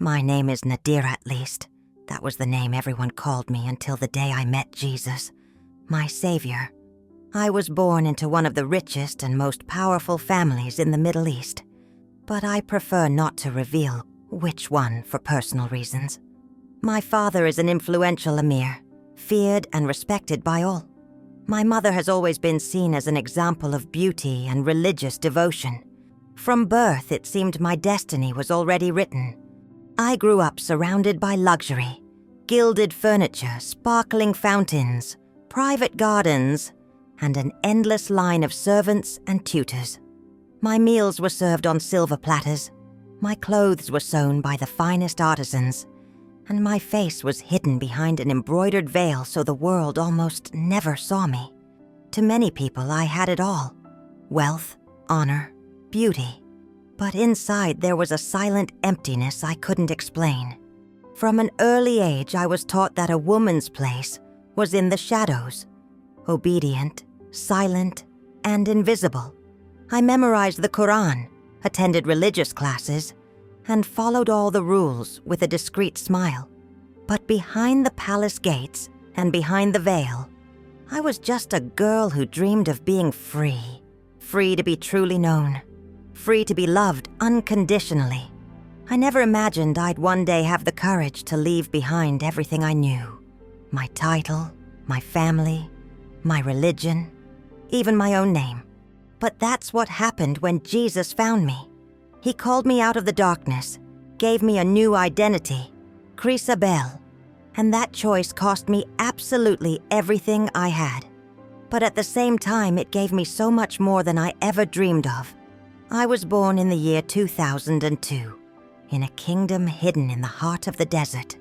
My name is Nadira, at least. That was the name everyone called me until the day I met Jesus, my savior. I was born into one of the richest and most powerful families in the Middle East, but I prefer not to reveal which one for personal reasons. My father is an influential Amir, feared and respected by all. My mother has always been seen as an example of beauty and religious devotion. From birth, it seemed my destiny was already written. I grew up surrounded by luxury, gilded furniture, sparkling fountains, private gardens, and an endless line of servants and tutors. My meals were served on silver platters, my clothes were sewn by the finest artisans, and my face was hidden behind an embroidered veil so the world almost never saw me. To many people, I had it all: wealth, honor, beauty. But inside there was a silent emptiness I couldn't explain. From an early age, I was taught that a woman's place was in the shadows, obedient, silent, and invisible. I memorized the Quran, attended religious classes, and followed all the rules with a discreet smile. But behind the palace gates and behind the veil, I was just a girl who dreamed of being free. Free to be truly known. Free to be loved unconditionally. I never imagined I'd one day have the courage to leave behind everything I knew. My title, my family, my religion, even my own name. But that's what happened when Jesus found me. He called me out of the darkness, gave me a new identity, Chrisabel, and that choice cost me absolutely everything I had. But at the same time, it gave me so much more than I ever dreamed of. I was born in the year 2002, in a kingdom hidden in the heart of the desert.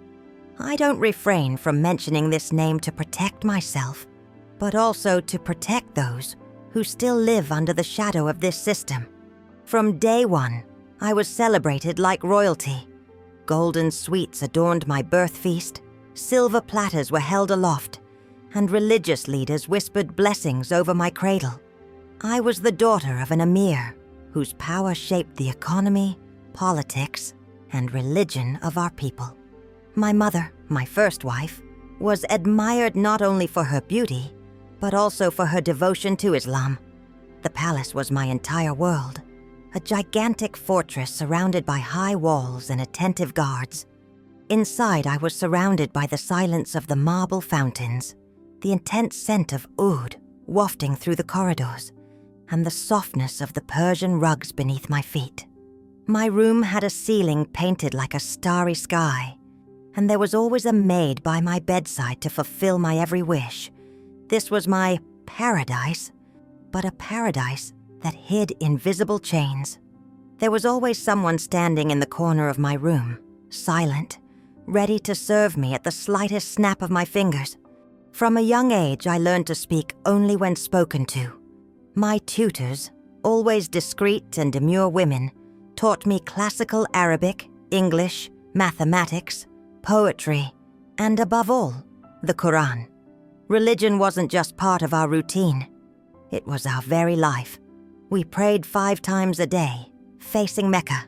I don't refrain from mentioning this name to protect myself, but also to protect those who still live under the shadow of this system. From day one, I was celebrated like royalty. Golden sweets adorned my birth feast, silver platters were held aloft, and religious leaders whispered blessings over my cradle. I was the daughter of an Amir, whose power shaped the economy, politics, and religion of our people. My mother, my first wife, was admired not only for her beauty, but also for her devotion to Islam. The palace was my entire world, a gigantic fortress surrounded by high walls and attentive guards. Inside, I was surrounded by the silence of the marble fountains, the intense scent of oud wafting through the corridors, and the softness of the Persian rugs beneath my feet. My room had a ceiling painted like a starry sky, and there was always a maid by my bedside to fulfill my every wish. This was my paradise, but a paradise that hid invisible chains. There was always someone standing in the corner of my room, silent, ready to serve me at the slightest snap of my fingers. From a young age, I learned to speak only when spoken to. My tutors, always discreet and demure women, taught me classical Arabic, English, mathematics, poetry, and above all, the Quran. Religion wasn't just part of our routine. It was our very life. We prayed 5 times a day, facing Mecca.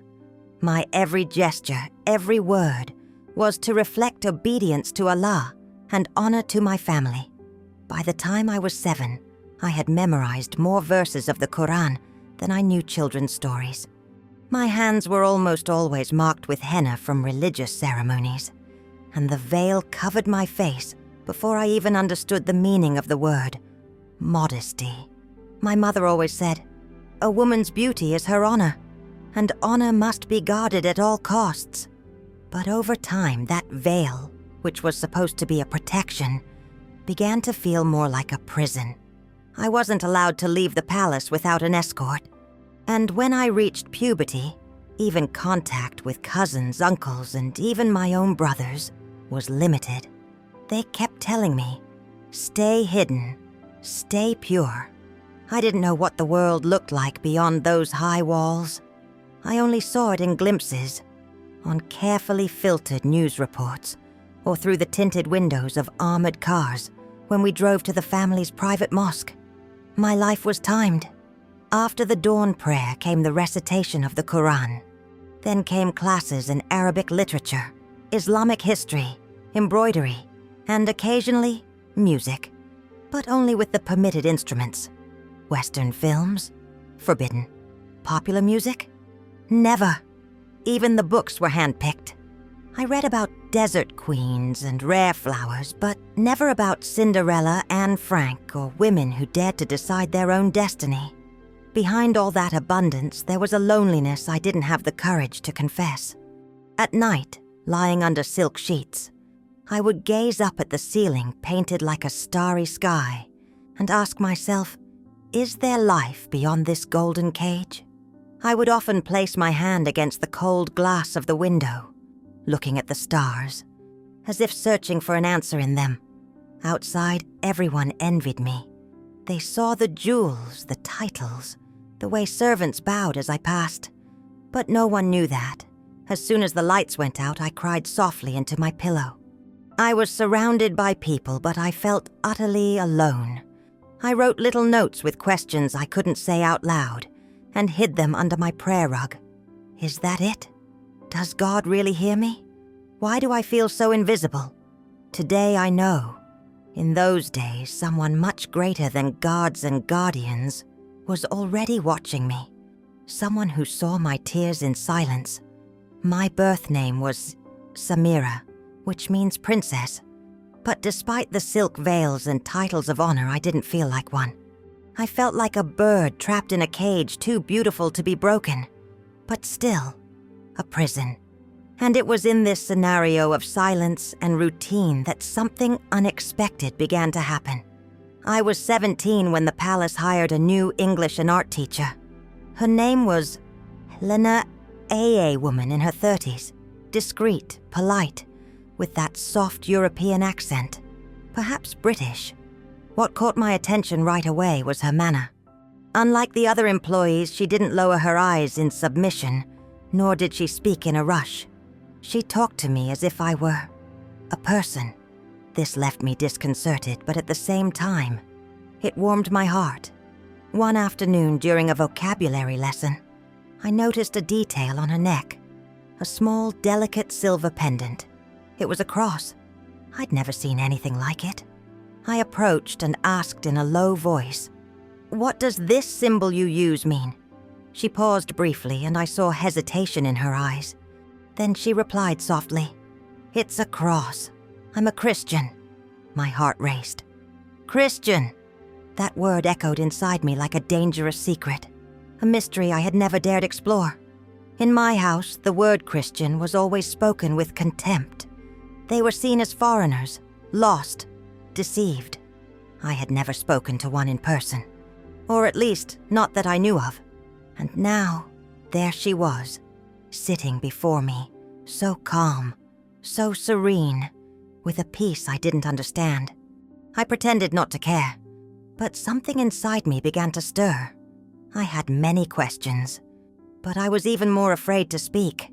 My every gesture, every word, was to reflect obedience to Allah and honor to my family. By the time I was 7, I had memorized more verses of the Quran than I knew children's stories. My hands were almost always marked with henna from religious ceremonies, and the veil covered my face before I even understood the meaning of the word, modesty. My mother always said, "A woman's beauty is her honor, and honor must be guarded at all costs." But over time, that veil, which was supposed to be a protection, began to feel more like a prison. I wasn't allowed to leave the palace without an escort, and when I reached puberty, even contact with cousins, uncles, and even my own brothers was limited. They kept telling me, "Stay hidden, stay pure." I didn't know what the world looked like beyond those high walls. I only saw it in glimpses, on carefully filtered news reports, or through the tinted windows of armored cars when we drove to the family's private mosque. My life was timed. After the dawn prayer came the recitation of the Quran. Then came classes in Arabic literature, Islamic history, embroidery, and occasionally music, but only with the permitted instruments. Western films? Forbidden. Popular music? Never. Even the books were handpicked. I read about desert queens and rare flowers, but never about Cinderella, Anne Frank, or women who dared to decide their own destiny. Behind all that abundance, there was a loneliness I didn't have the courage to confess. At night, lying under silk sheets, I would gaze up at the ceiling painted like a starry sky and ask myself, is there life beyond this golden cage? I would often place my hand against the cold glass of the window, looking at the stars, as if searching for an answer in them. Outside, everyone envied me. They saw the jewels, the titles, the way servants bowed as I passed. But no one knew that. As soon as the lights went out, I cried softly into my pillow. I was surrounded by people, but I felt utterly alone. I wrote little notes with questions I couldn't say out loud and hid them under my prayer rug. Is that it? Does God really hear me? Why do I feel so invisible? Today I know. In those days, someone much greater than gods and guardians was already watching me. Someone who saw my tears in silence. My birth name was Samira, which means princess. But despite the silk veils and titles of honor, I didn't feel like one. I felt like a bird trapped in a cage too beautiful to be broken, but still a prison. And it was in this scenario of silence and routine that something unexpected began to happen. I was 17 when the palace hired a new English and art teacher. Her name was NadiraAt, a woman in her 30s, discreet, polite, with that soft European accent, perhaps British. What caught my attention right away was her manner. Unlike the other employees, she didn't lower her eyes in submission, nor did she speak in a rush. She talked to me as if I were a person. This left me disconcerted, but at the same time, it warmed my heart. One afternoon during a vocabulary lesson, I noticed a detail on her neck, a small, delicate silver pendant. It was a cross. I'd never seen anything like it. I approached and asked in a low voice, "What does this symbol you use mean?" She paused briefly, and I saw hesitation in her eyes. Then she replied softly, "It's a cross. I'm a Christian." My heart raced. Christian! That word echoed inside me like a dangerous secret, a mystery I had never dared explore. In my house, the word Christian was always spoken with contempt. They were seen as foreigners, lost, deceived. I had never spoken to one in person, or at least not that I knew of. And now, there she was, sitting before me, so calm, so serene, with a peace I didn't understand. I pretended not to care, but something inside me began to stir. I had many questions, but I was even more afraid to speak.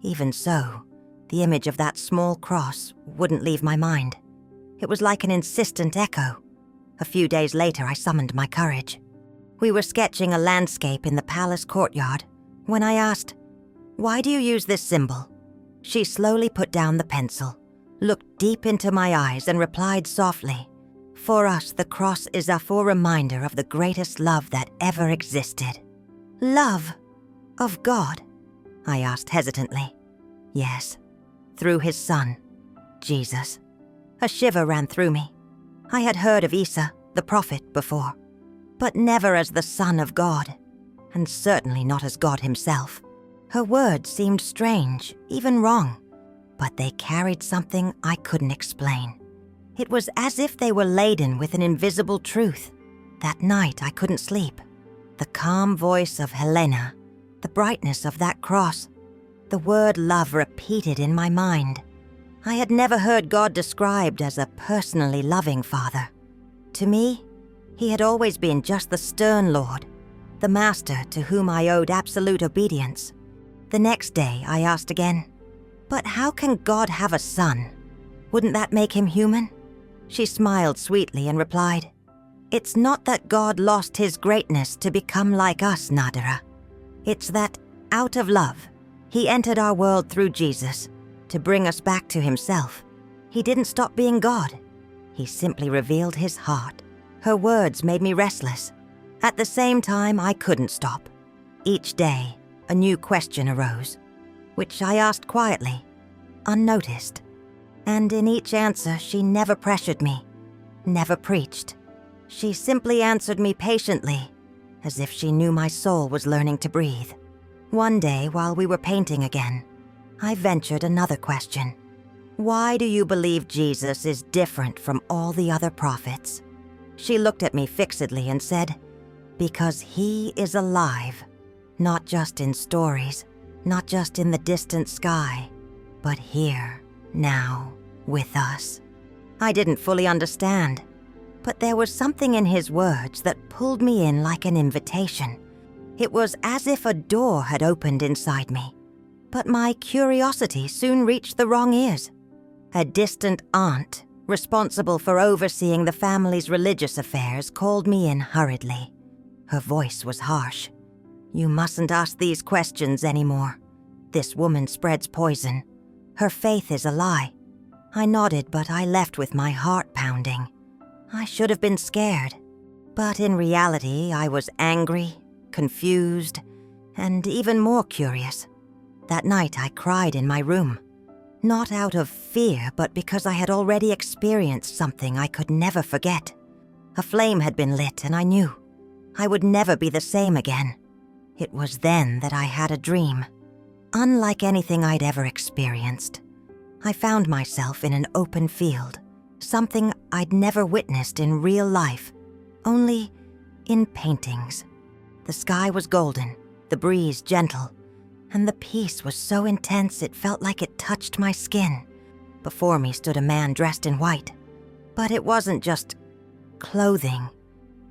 Even so, the image of that small cross wouldn't leave my mind. It was like an insistent echo. A few days later, I summoned my courage. We were sketching a landscape in the palace courtyard when I asked, "Why do you use this symbol?" She slowly put down the pencil, looked deep into my eyes, and replied softly, "For us, the cross is a full reminder of the greatest love that ever existed." "Love? Of God?" I asked hesitantly. "Yes, through his son, Jesus." A shiver ran through me. I had heard of Isa, the prophet, before, but never as the Son of God, and certainly not as God himself. Her words seemed strange, even wrong, but they carried something I couldn't explain. It was as if they were laden with an invisible truth. That night I couldn't sleep. The calm voice of Helena, the brightness of that cross, the word love repeated in my mind. I had never heard God described as a personally loving father. To me, he had always been just the stern Lord, the master to whom I owed absolute obedience. The next day I asked again, "But how can God have a son? Wouldn't that make him human?" She smiled sweetly and replied, "It's not that God lost his greatness to become like us, Nadira. It's that, out of love, He entered our world through Jesus to bring us back to himself. He didn't stop being God. He simply revealed his heart. Her words made me restless. At the same time, I couldn't stop. Each day, a new question arose, which I asked quietly, unnoticed. And in each answer, she never pressured me, never preached. She simply answered me patiently, as if she knew my soul was learning to breathe. One day, while we were painting again, I ventured another question. Why do you believe Jesus is different from all the other prophets? She looked at me fixedly and said, because he is alive, not just in stories, not just in the distant sky, but here, now, with us. I didn't fully understand, but there was something in his words that pulled me in like an invitation. It was as if a door had opened inside me, but my curiosity soon reached the wrong ears. A distant aunt, responsible for overseeing the family's religious affairs, called me in hurriedly. Her voice was harsh. You mustn't ask these questions anymore. This woman spreads poison. Her faith is a lie. I nodded, but I left with my heart pounding. I should have been scared. But in reality, I was angry, confused, and even more curious. That night, I cried in my room. Not out of fear, but because I had already experienced something I could never forget. A flame had been lit, and I knew I would never be the same again. It was then that I had a dream. Unlike anything I'd ever experienced, I found myself in an open field, something I'd never witnessed in real life, only in paintings. The sky was golden, the breeze gentle, and the peace was so intense it felt like it touched my skin. Before me stood a man dressed in white, but it wasn't just clothing.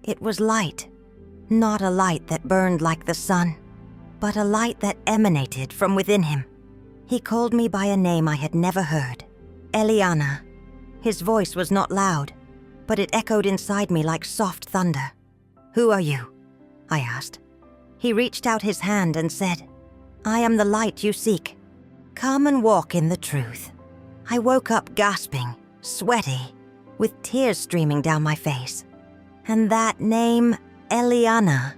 It was light. Not a light that burned like the sun, but a light that emanated from within him. He called me by a name I had never heard, Eliana. His voice was not loud, but it echoed inside me like soft thunder. Who are you? I asked. He reached out his hand and said, I am the light you seek. Come and walk in the truth. I woke up gasping, sweaty, with tears streaming down my face. And that name, Eliana.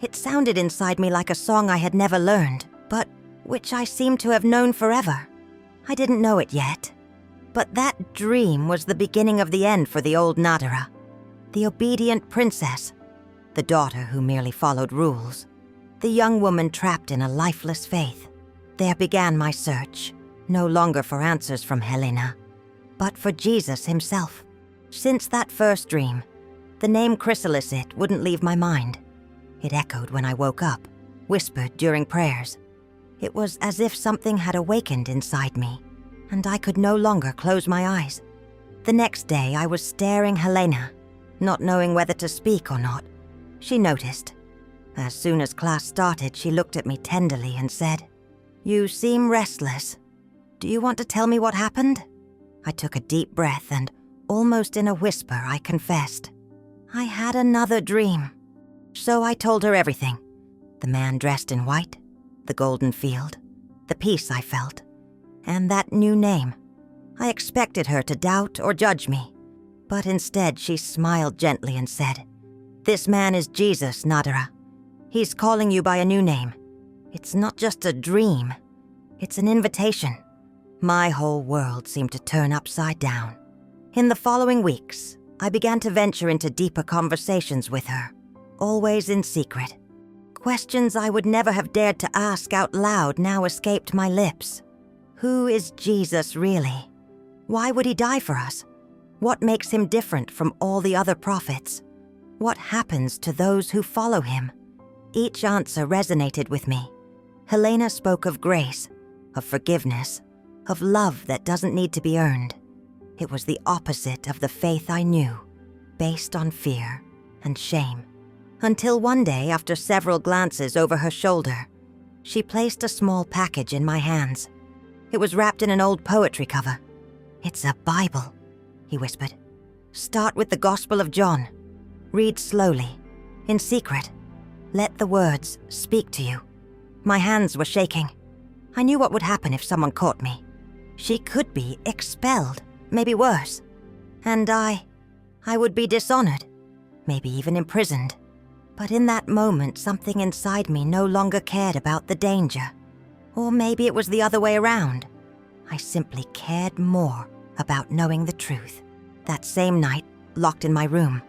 It sounded inside me like a song I had never learned, but which I seemed to have known forever. I didn't know it yet, but that dream was the beginning of the end for the old Nadira, the obedient princess, the daughter who merely followed rules, the young woman trapped in a lifeless faith. There began my search, no longer for answers from Helena, but for Jesus himself. Since that first dream, the name Chrysalis wouldn't leave my mind. It echoed when I woke up, whispered during prayers. It was as if something had awakened inside me, and I could no longer close my eyes. The next day, I was staring Helena, not knowing whether to speak or not. She noticed. As soon as class started, she looked at me tenderly and said, You seem restless. Do you want to tell me what happened? I took a deep breath and, almost in a whisper, I confessed. I had another dream. So I told her everything. The man dressed in white, the golden field, the peace I felt, and that new name. I expected her to doubt or judge me, but instead she smiled gently and said, This man is Jesus, Nadira. He's calling you by a new name. It's not just a dream, it's an invitation. My whole world seemed to turn upside down. In the following weeks, I began to venture into deeper conversations with her, always in secret. Questions I would never have dared to ask out loud now escaped my lips. Who is Jesus really? Why would he die for us? What makes him different from all the other prophets? What happens to those who follow him? Each answer resonated with me. Helena spoke of grace, of forgiveness, of love that doesn't need to be earned. It was the opposite of the faith I knew, based on fear and shame. Until one day, after several glances over her shoulder, she placed a small package in my hands. It was wrapped in an old poetry cover. It's a Bible, he whispered. Start with the Gospel of John. Read slowly, in secret. Let the words speak to you. My hands were shaking. I knew what would happen if someone caught me. She could be expelled, maybe worse. And I would be dishonored, maybe even imprisoned. But in that moment, something inside me no longer cared about the danger. Or maybe it was the other way around. I simply cared more about knowing the truth. That same night, locked in my room,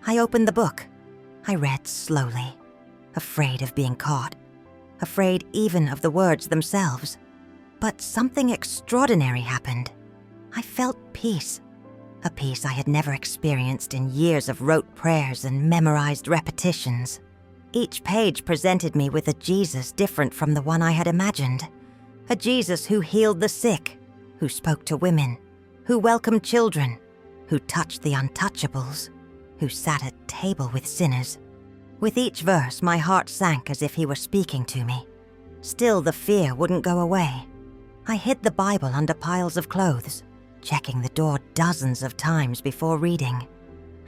I opened the book. I read slowly, afraid of being caught, afraid even of the words themselves. But something extraordinary happened. I felt peace, a peace I had never experienced in years of rote prayers and memorized repetitions. Each page presented me with a Jesus different from the one I had imagined. A Jesus who healed the sick, who spoke to women, who welcomed children, who touched the untouchables, who sat at table with sinners. With each verse, my heart sank as if he were speaking to me. Still, the fear wouldn't go away. I hid the Bible under piles of clothes, checking the door dozens of times before reading.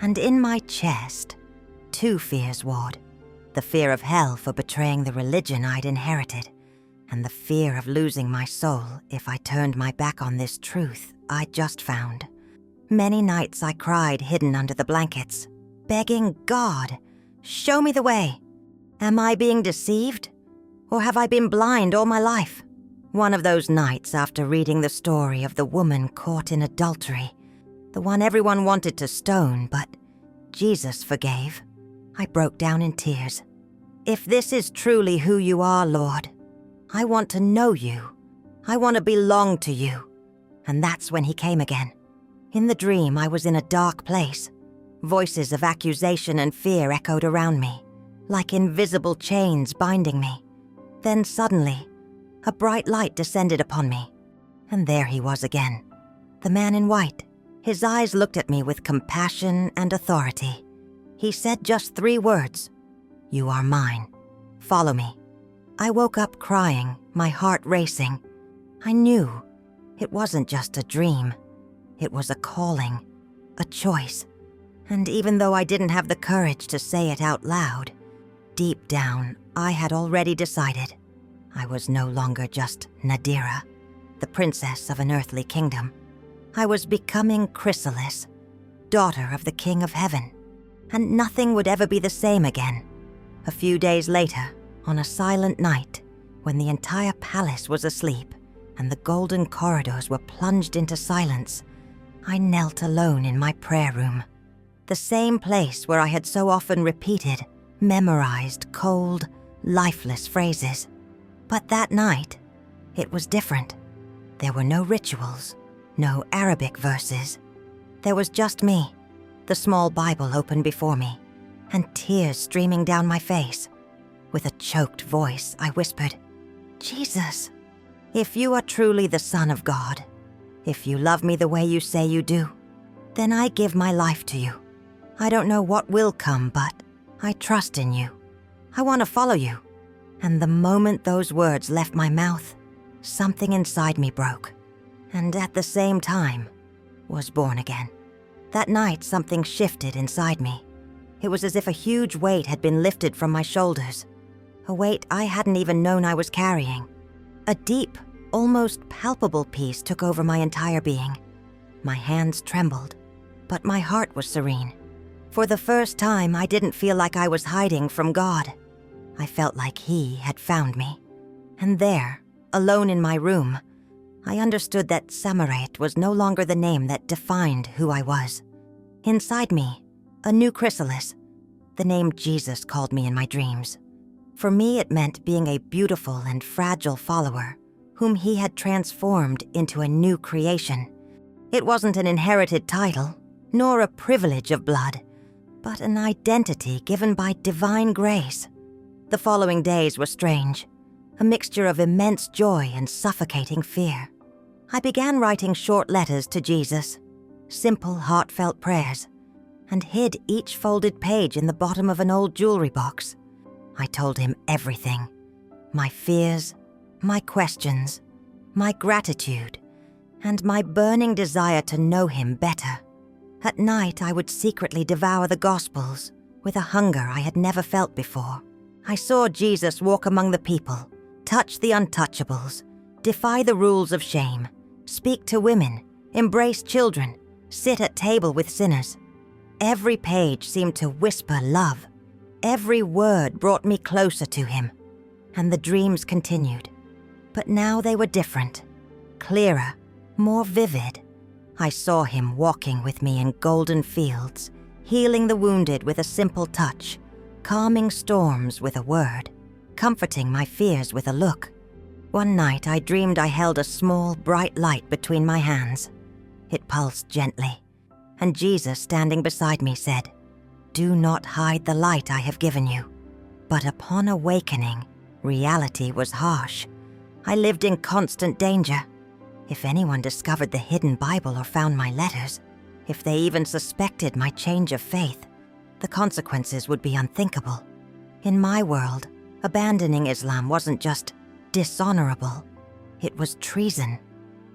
And in my chest, 2 fears warred. The fear of hell for betraying the religion I'd inherited, and the fear of losing my soul if I turned my back on this truth I'd just found. Many nights I cried hidden under the blankets, begging God, show me the way. Am I being deceived? Or have I been blind all my life? One of those nights after reading the story of the woman caught in adultery, the one everyone wanted to stone, but Jesus forgave, I broke down in tears. If this is truly who you are, Lord, I want to know you. I want to belong to you. And that's when he came again. In the dream, I was in a dark place. Voices of accusation and fear echoed around me, like invisible chains binding me. Then suddenly, a bright light descended upon me, and there he was again, the man in white. His eyes looked at me with compassion and authority. He said just 3 words, "You are mine. Follow me." I woke up crying, my heart racing. I knew it wasn't just a dream. It was a calling, a choice. And even though I didn't have the courage to say it out loud, deep down, I had already decided I was no longer just Nadira, the princess of an earthly kingdom. I was becoming Chrysalis, daughter of the King of Heaven, and nothing would ever be the same again. A few days later, on a silent night, when the entire palace was asleep and the golden corridors were plunged into silence, I knelt alone in my prayer room, the same place where I had so often repeated, memorized cold, lifeless phrases. But that night, it was different. There were no rituals, no Arabic verses. There was just me, the small Bible open before me, and tears streaming down my face. With a choked voice, I whispered, "Jesus, if you are truly the Son of God, if you love me the way you say you do, then I give my life to you. I don't know what will come, but I trust in you. I want to follow you." And the moment those words left my mouth, something inside me broke, and at the same time, was born again. That night, something shifted inside me. It was as if a huge weight had been lifted from my shoulders, a weight I hadn't even known I was carrying. A deep, almost palpable peace took over my entire being. My hands trembled, but my heart was serene. For the first time, I didn't feel like I was hiding from God. I felt like he had found me. And there, alone in my room, I understood that NadiraAt was no longer the name that defined who I was. Inside me, a new chrysalis, the name Jesus called me in my dreams. For me, it meant being a beautiful and fragile follower, whom he had transformed into a new creation. It wasn't an inherited title, nor a privilege of blood, but an identity given by divine grace. The following days were strange, a mixture of immense joy and suffocating fear. I began writing short letters to Jesus, simple, heartfelt prayers, and hid each folded page in the bottom of an old jewelry box. I told him everything, my fears, my questions, my gratitude, and my burning desire to know him better. At night, I would secretly devour the Gospels with a hunger I had never felt before. I saw Jesus walk among the people, touch the untouchables, Defy the rules of shame. Speak to women. Embrace children. Sit at table with sinners. Every page seemed to whisper love. Every word brought me closer to him. And the dreams continued. But now they were different. Clearer. More vivid. I saw him walking with me in golden fields, healing the wounded with a simple touch, calming storms with a word, comforting my fears with a look. One night I dreamed I held a small, bright light between my hands. It pulsed gently, and Jesus standing beside me said, "Do not hide the light I have given you." But upon awakening, reality was harsh. I lived in constant danger. If anyone discovered the hidden Bible or found my letters, if they even suspected my change of faith, the consequences would be unthinkable. In my world, abandoning Islam wasn't just dishonorable, it was treason.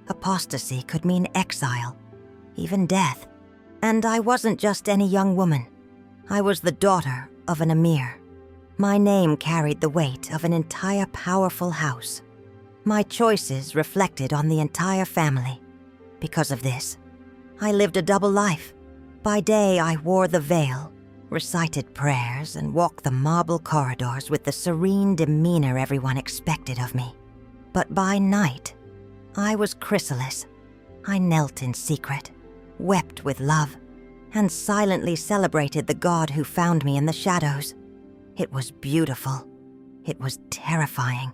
Apostasy could mean exile, even death. And I wasn't just any young woman. I was the daughter of an Amir. My name carried the weight of an entire powerful house. My choices reflected on the entire family. Because of this, I lived a double life. By day, I wore the veil, recited prayers, and walked the marble corridors with the serene demeanor everyone expected of me. But by night, I was chrysalis. I knelt in secret, wept with love, and silently celebrated the God who found me in the shadows. It was beautiful. It was terrifying.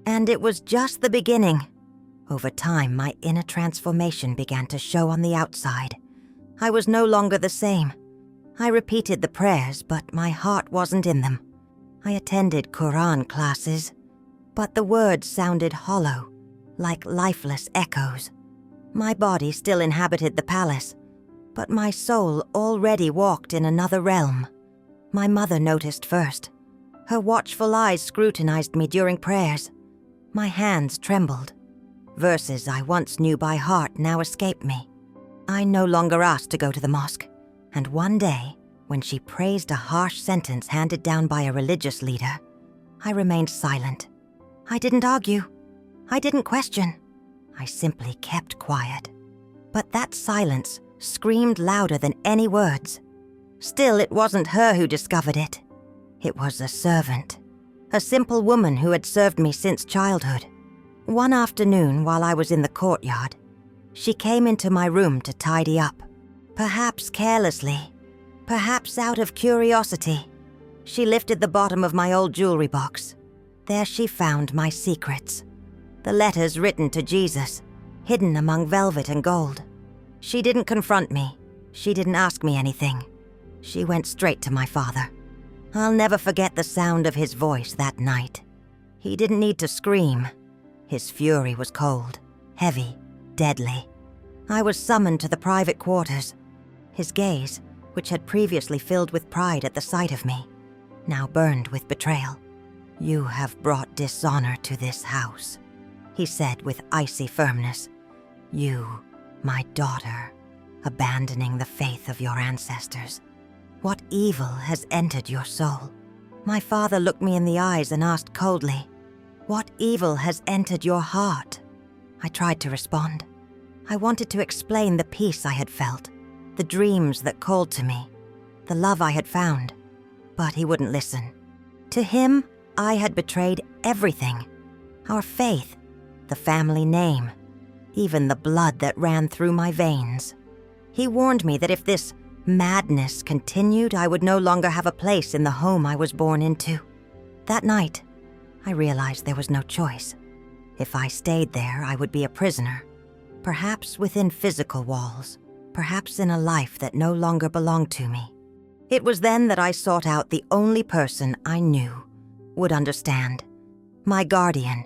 And it was just the beginning. Over time, my inner transformation began to show on the outside. I was no longer the same. I repeated the prayers, but my heart wasn't in them. I attended Quran classes, but the words sounded hollow, like lifeless echoes. My body still inhabited the palace, but my soul already walked in another realm. My mother noticed first. Her watchful eyes scrutinized me during prayers. My hands trembled. Verses I once knew by heart now escaped me. I no longer asked to go to the mosque, and one day, when she praised a harsh sentence handed down by a religious leader, I remained silent. I didn't argue. I didn't question. I simply kept quiet. But that silence screamed louder than any words. Still, it wasn't her who discovered it. It was a servant. A simple woman who had served me since childhood. One afternoon, while I was in the courtyard, she came into my room to tidy up. Perhaps carelessly, perhaps out of curiosity, she lifted the bottom of my old jewelry box. There she found my secrets. The letters written to Jesus, hidden among velvet and gold. She didn't confront me. She didn't ask me anything. She went straight to my father. I'll never forget the sound of his voice that night. He didn't need to scream. His fury was cold, heavy, deadly. I was summoned to the private quarters. His gaze, which had previously filled with pride at the sight of me, now burned with betrayal. "You have brought dishonor to this house," he said with icy firmness. "You, my daughter, abandoning the faith of your ancestors. What evil has entered your soul?" My father looked me in the eyes and asked coldly, "What evil has entered your heart?" I tried to respond. I wanted to explain the peace I had felt, the dreams that called to me, the love I had found. But he wouldn't listen. To him, I had betrayed everything. Our faith, the family name, even the blood that ran through my veins. He warned me that if this madness continued, I would no longer have a place in the home I was born into. That night, I realized there was no choice. If I stayed there, I would be a prisoner, perhaps within physical walls, perhaps in a life that no longer belonged to me. It was then that I sought out the only person I knew would understand, my guardian,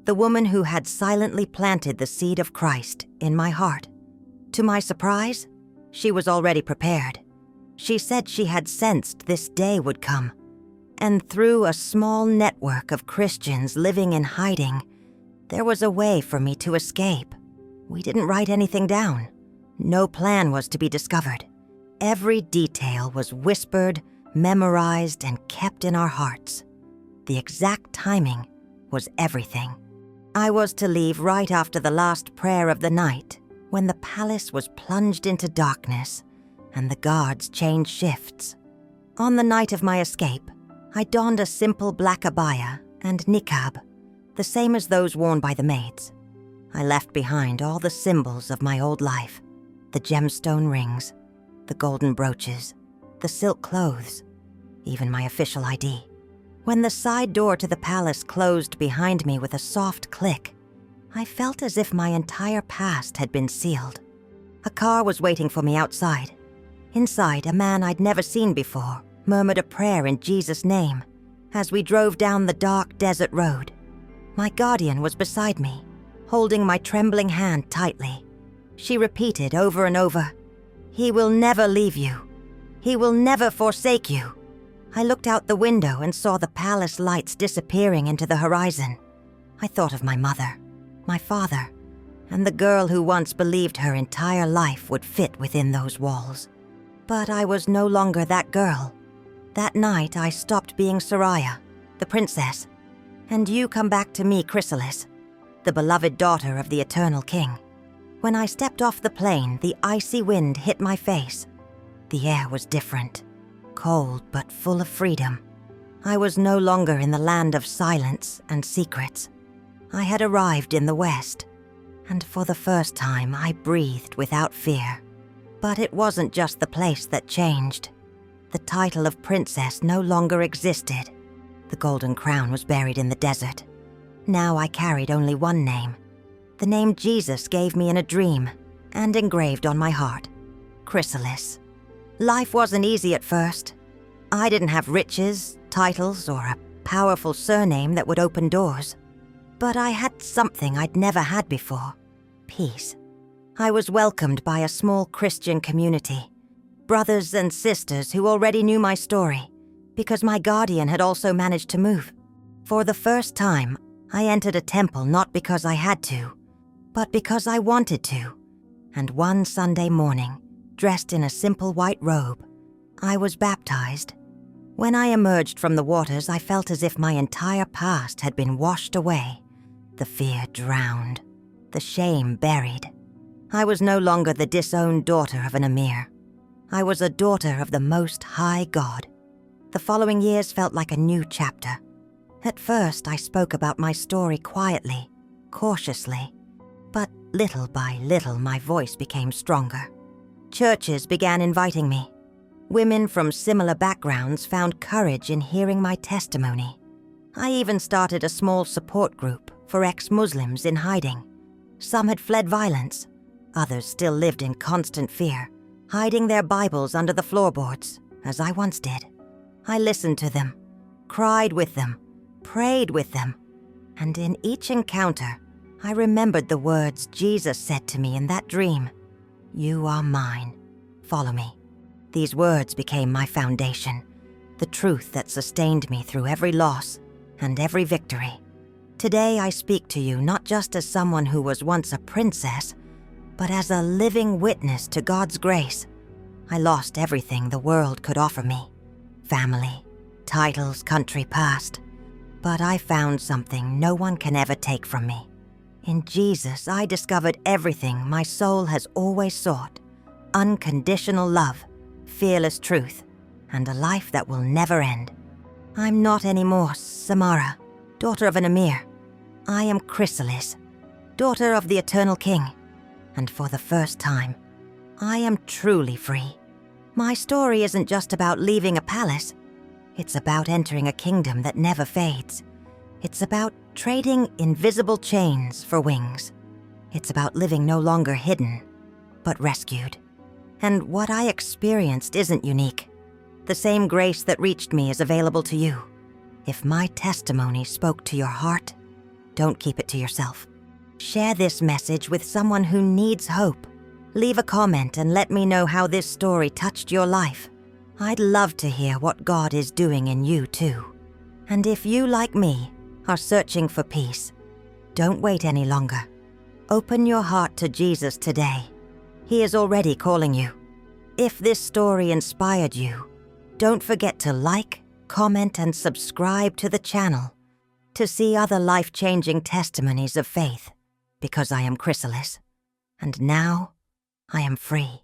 the woman who had silently planted the seed of Christ in my heart. To my surprise, she was already prepared. She said she had sensed this day would come, and through a small network of Christians living in hiding, there was a way for me to escape. We didn't write anything down. No plan was to be discovered. Every detail was whispered, memorized, and kept in our hearts. The exact timing was everything. I was to leave right after the last prayer of the night, when the palace was plunged into darkness and the guards changed shifts. On the night of my escape, I donned a simple black abaya and niqab, the same as those worn by the maids. I left behind all the symbols of my old life, the gemstone rings, the golden brooches, the silk clothes, even my official ID. When the side door to the palace closed behind me with a soft click, I felt as if my entire past had been sealed. A car was waiting for me outside. Inside, a man I'd never seen before murmured a prayer in Jesus' name as we drove down the dark desert road. My guardian was beside me, holding my trembling hand tightly. She repeated over and over, "He will never leave you. He will never forsake you." I looked out the window and saw the palace lights disappearing into the horizon. I thought of my mother, my father, and the girl who once believed her entire life would fit within those walls. But I was no longer that girl. That night I stopped being Soraya, the princess, and you come back to me, Chrysalis, the beloved daughter of the Eternal King. When I stepped off the plane, the icy wind hit my face. The air was different, cold but full of freedom. I was no longer in the land of silence and secrets. I had arrived in the West, and for the first time I breathed without fear. But it wasn't just the place that changed. The title of princess no longer existed. The golden crown was buried in the desert. Now I carried only one name. The name Jesus gave me in a dream and engraved on my heart, Chrysalis. Life wasn't easy at first. I didn't have riches, titles, or a powerful surname that would open doors. But I had something I'd never had before, peace. I was welcomed by a small Christian community, brothers and sisters who already knew my story, because my guardian had also managed to move. For the first time, I entered a temple not because I had to, but because I wanted to. And one Sunday morning, dressed in a simple white robe, I was baptized. When I emerged from the waters, I felt as if my entire past had been washed away, the fear drowned, the shame buried. I was no longer the disowned daughter of an Amir. I was a daughter of the Most High God. The following years felt like a new chapter. At first, I spoke about my story quietly, cautiously, but little by little my voice became stronger. Churches began inviting me. Women from similar backgrounds found courage in hearing my testimony. I even started a small support group for ex-Muslims in hiding. Some had fled violence. Others still lived in constant fear, hiding their Bibles under the floorboards, as I once did. I listened to them, cried with them, prayed with them, and in each encounter, I remembered the words Jesus said to me in that dream, "You are mine. Follow me." These words became my foundation, the truth that sustained me through every loss and every victory. Today I speak to you not just as someone who was once a princess, but as a living witness to God's grace. I lost everything the world could offer me, family, titles, country past, but I found something no one can ever take from me. In Jesus, I discovered everything my soul has always sought: unconditional love, fearless truth, and a life that will never end. I'm not anymore Samara, daughter of an Amir. I am Chrysalis, daughter of the Eternal King. And for the first time, I am truly free. My story isn't just about leaving a palace. It's about entering a kingdom that never fades. It's about trading invisible chains for wings. It's about living no longer hidden, but rescued. And what I experienced isn't unique. The same grace that reached me is available to you. If my testimony spoke to your heart, don't keep it to yourself. Share this message with someone who needs hope. Leave a comment and let me know how this story touched your life. I'd love to hear what God is doing in you too. And if you, like me, are searching for peace, don't wait any longer. Open your heart to Jesus today. He is already calling you. If this story inspired you, don't forget to like, comment, and subscribe to the channel. to see other life-changing testimonies of faith, because I am chrysalis. And now I am free.